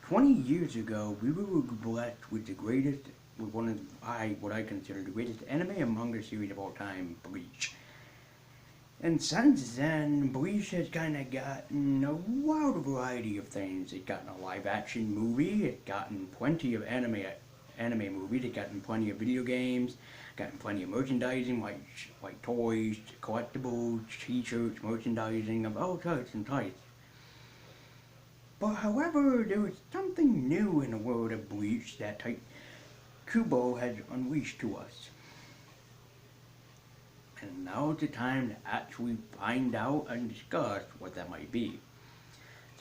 20 years ago, we were blessed with the greatest, with what I consider the greatest anime and manga series of all time, Bleach. And since then, Bleach has kind of gotten a wild variety of things. It's gotten a live action movie, it's gotten plenty of anime movies, it's gotten plenty of video games, gotten plenty of merchandising like toys, collectibles, t-shirts, merchandising of all types and types. But however, there was something new in the world of Bleach that Kubo has unleashed to us. And now is the time to actually find out and discuss what that might be.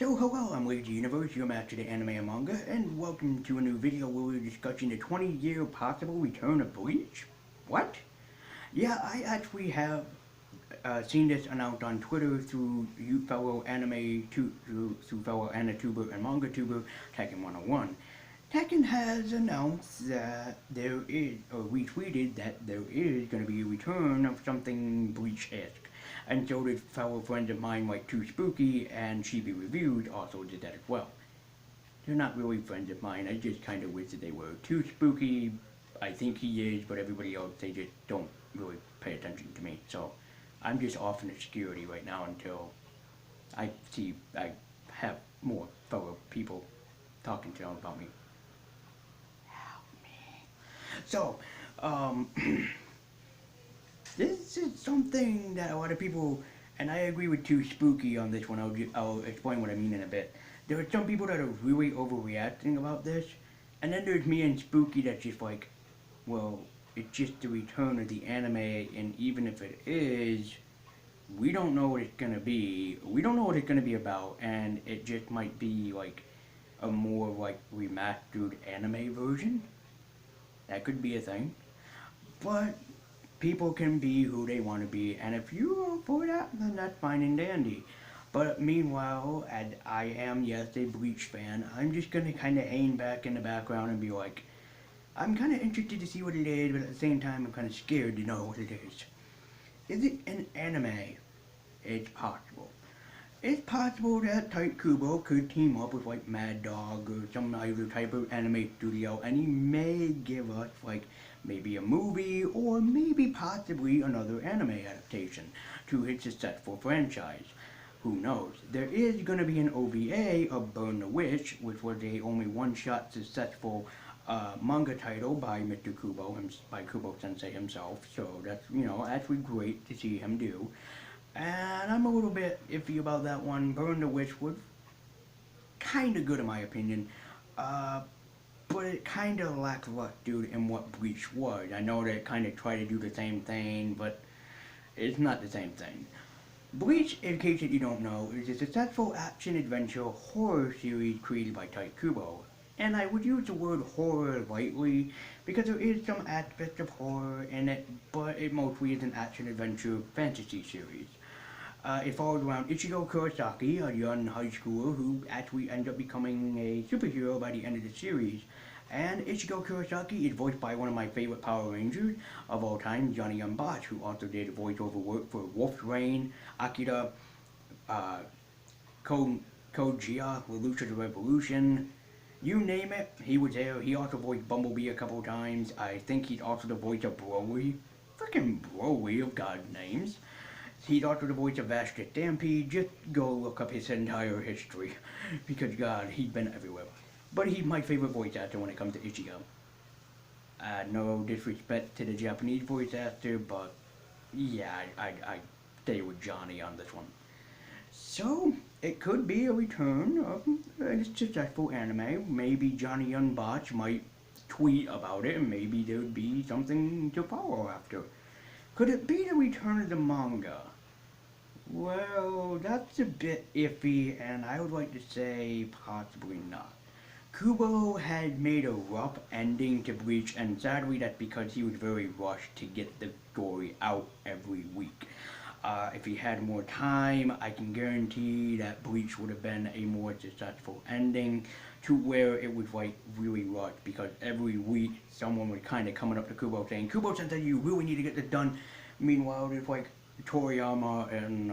So hello, I'm Lazy Universe, your master of anime and manga, and welcome to a new video where we're discussing the 20-year possible return of Bleach. What? Yeah, I actually have seen this announced on Twitter through fellow through fellow anituber and manga tuber Tekken 101. Tekken has announced that there is, or retweeted that there is going to be a return of something Bleach-esque. And so did fellow friends of mine like Too Spooky and Chibi Reviews also did that as well. They're not really friends of mine, I just kind of wish that they were. Too Spooky, I think he is, but everybody else, they just don't really pay attention to me. So I'm just off in obscurity right now until I have more fellow people talking to them about me. So, this is something that a lot of people, and I agree with Too Spooky on this one, I'll explain what I mean in a bit. There are some people that are really overreacting about this, and then there's me and Spooky that's just like, well, it's just the return of the anime, and even if it is, we don't know what it's gonna be, we don't know what it's gonna be about, and it just might be like a more like remastered anime version. That could be a thing. But people can be who they want to be, and if you're all for that, then that's fine and dandy. But meanwhile, and I am, yes, a Bleach fan, I'm just gonna kind of aim back in the background and be like, I'm kind of interested to see what it is, but at the same time, I'm kind of scared to know what it is. Is it an anime? It's possible. It's possible that Type Kubo could team up with like Mad Dog or some other type of anime studio, and he may give us like maybe a movie or maybe possibly another anime adaptation to his successful franchise. Who knows? There is going to be an OVA of Burn the Witch, which was a only one-shot successful manga title by Mr. Kubo, by Kubo Sensei himself. So that's, actually great to see him do. And I'm a little bit iffy about that one. Burn the Witch was kind of good in my opinion, but it kind of lackluster in what Bleach was. I know that it kind of tried to do the same thing, but it's not the same thing. Bleach, in case that you don't know, is a successful action-adventure horror series created by Type Kubo. And I would use the word horror lightly because there is some aspect of horror in it, but it mostly is an action-adventure fantasy series. It follows around Ichigo Kurosaki, a young high schooler who actually ends up becoming a superhero by the end of the series. And Ichigo Kurosaki is voiced by one of my favorite Power Rangers of all time, Johnny Young Bosch, who also did voiceover work for Wolf's Rain, Akira, Code Geass, Lelouch's Revolution. You name it, he was there. He also voiced Bumblebee a couple times. I think he's also the voice of Broly. Frickin' Broly of God's names. He's also the voice of Vashta Stampede. Just go look up his entire history. Because God, he's been everywhere. But he's my favorite voice actor when it comes to Ichigo. No disrespect to the Japanese voice actor, but yeah, I stay with Johnny on this one. So, it could be a return of a successful anime. Maybe Johnny Young Bosch might tweet about it, and maybe there would be something to follow after. Could it be the return of the manga? Well, that's a bit iffy, and I would like to say possibly not. Kubo had made a rough ending to Bleach, and sadly that's because he was very rushed to get the story out every week. If he had more time, I can guarantee that Bleach would have been a more successful ending to where it was like really rushed, because every week someone was kind of coming up to Kubo saying, Kubo Sensei, you really need to get this done. Meanwhile, there's like Toriyama and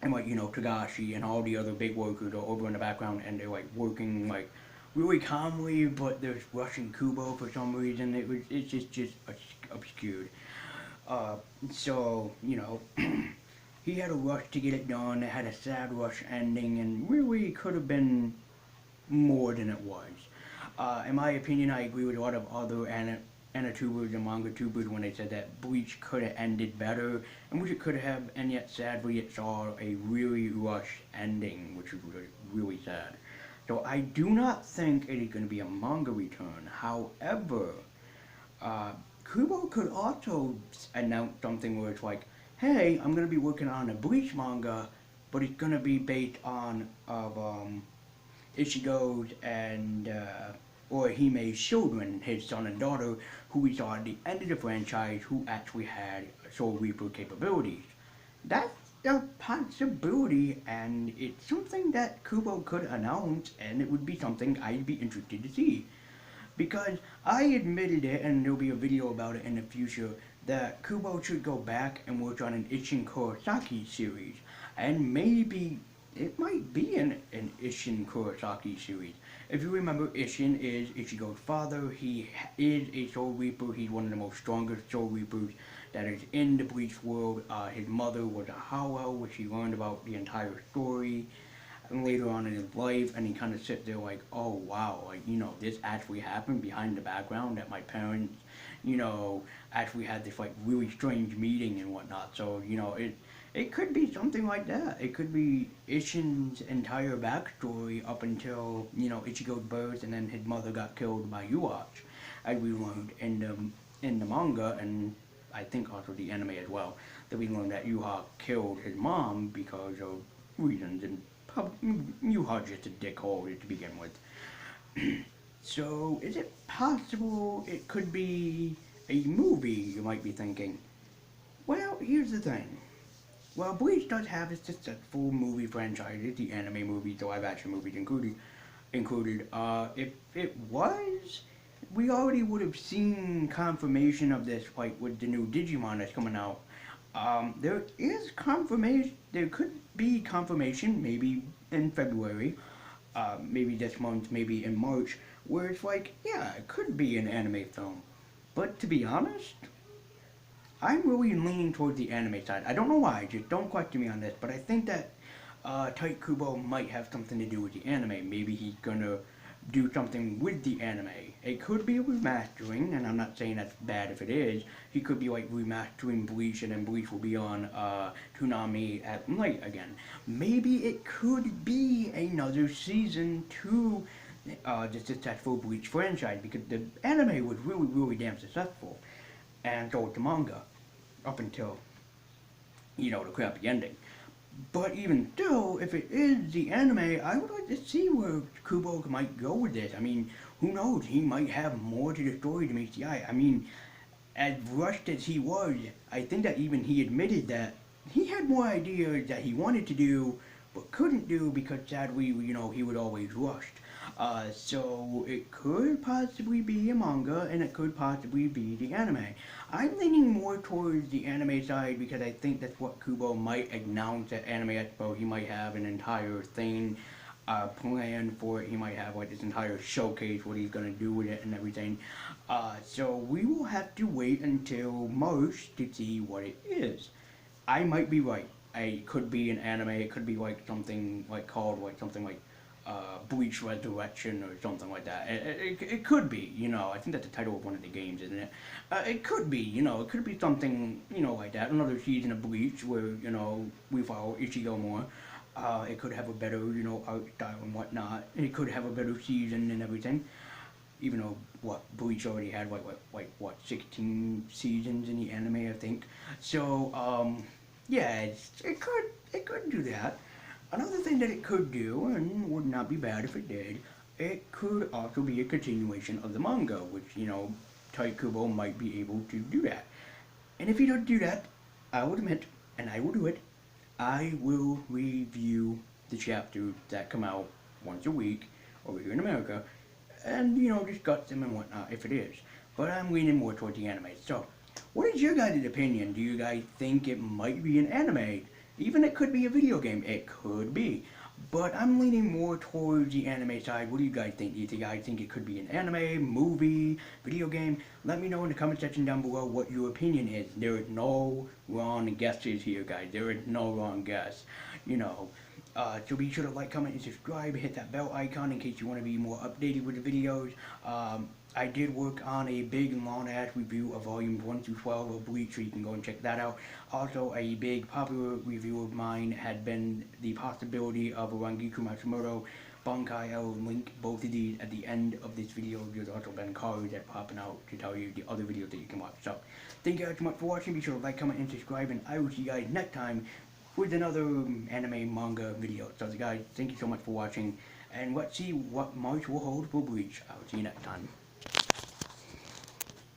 and like Tagashi and all the other big workers are over in the background and they're like working like really calmly, but there's rushing Kubo for some reason. It's just obscured. Uh, so he had a rush to get it done. It had a sad rush ending, and really could have been more than it was. In my opinion, I agree with a lot of other Anitubers and manga tubers when they said that Bleach could have ended better, and which it could have, and yet sadly it saw a really rushed ending, which is really, really sad. So I do not think it is going to be a manga return. However, uh, Kubo could also announce something where it's like, hey, I'm going to be working on a Bleach manga, but it's going to be based on Ichigo's and Orihime's children, his son and daughter, who we saw at the end of the franchise, who actually had Soul Reaper capabilities. That's a possibility, and it's something that Kubo could announce, and it would be something I'd be interested to see. Because I admitted it, and there'll be a video about it in the future, that Kubo should go back and work on an Isshin Kurosaki series. And maybe it might be an Isshin Kurosaki series. If you remember, Isshin is Ichigo's father. He is a Soul Reaper. He's one of the most strongest Soul Reapers that is in the Bleach world. His mother was a Hollow, which he learned about the entire story and later on in his life, and he kind of sits there like, oh wow, like, this actually happened behind the background, that my parents, actually had this like really strange meeting and whatnot. So, it could be something like that. It could be Isshin's entire backstory up until, Ichigo's birth, and then his mother got killed by Uwatch, as we learned in the manga, and I think also the anime as well, that we learned that Yuha killed his mom because of reasons, and Yuha's just a dickhole to begin with. So, is it possible it could be a movie, you might be thinking? Well, here's the thing. Well, Bleach does have a successful movie franchise, the anime movies, the live action movies included. If it was, we already would have seen confirmation of this, like with the new Digimon that's coming out. There is confirmation, there could be confirmation, maybe in February, maybe this month, maybe in March, where it's like, yeah, it could be an anime film. But to be honest, I'm really leaning towards the anime side. I don't know why, just don't question me on this, but I think that Type Kubo might have something to do with the anime. Maybe he's gonna do something with the anime. It could be a remastering, and I'm not saying that's bad if it is. He could be like remastering Bleach, and then Bleach will be on Toonami at night again. Maybe it could be another season to the successful Bleach franchise, because the anime was really, really damn successful. And so was the manga, up until, the crappy ending. But even still, if it is the anime, I would like to see where Kubo might go with this. I mean, who knows? He might have more to the story to meet the eye. I mean, as rushed as he was, I think that even he admitted that he had more ideas that he wanted to do, but couldn't do because sadly, he would always rushed. So it could possibly be a manga, and it could possibly be the anime. I'm leaning more towards the anime side because I think that's what Kubo might announce at Anime Expo. He might have an entire thing planned for it. He might have like this entire showcase, what he's gonna do with it and everything. So we will have to wait until March to see what it is. I might be right. It could be an anime. It could be like something like called like something like Bleach Resurrection or something like that. It could be, I think that's the title of one of the games, isn't it? It could be, it could be something, like that. Another season of Bleach where, we follow Ichigo more. It could have a better, art style and whatnot. It could have a better season and everything. Even though, Bleach already had, 16 seasons in the anime, I think. So, yeah, it could do that. Another thing that it could do, and would not be bad if it did, it could also be a continuation of the manga, which, Type Kubo might be able to do that. And if he doesn't do that, I will admit, and I will do it, I will review the chapters that come out once a week over here in America, and, discuss them and whatnot if it is. But I'm leaning more towards the anime. So, what is your guys' opinion? Do you guys think it might be an anime? Even it could be a video game. It could be. But I'm leaning more towards the anime side. What do you guys think? Do you guys think it could be an anime, movie, video game? Let me know in the comment section down below what your opinion is. There is no wrong guesses here, guys. There is no wrong guess. You know, so be sure to like, comment, and subscribe. Hit that bell icon in case you want to be more updated with the videos. I did work on a big and long ass review of volumes 1 through 12 of Bleach, so you can go and check that out. Also, a big popular review of mine had been the possibility of a Rangiku Matsumoto, Bankai. I will link both of these at the end of this video. There's also been cards that popping out to tell you the other videos that you can watch. So, thank you guys so much for watching. Be sure to like, comment, and subscribe, and I will see you guys next time with another anime manga video. So guys, thank you so much for watching, and let's see what March will hold for Bleach. I will see you next time.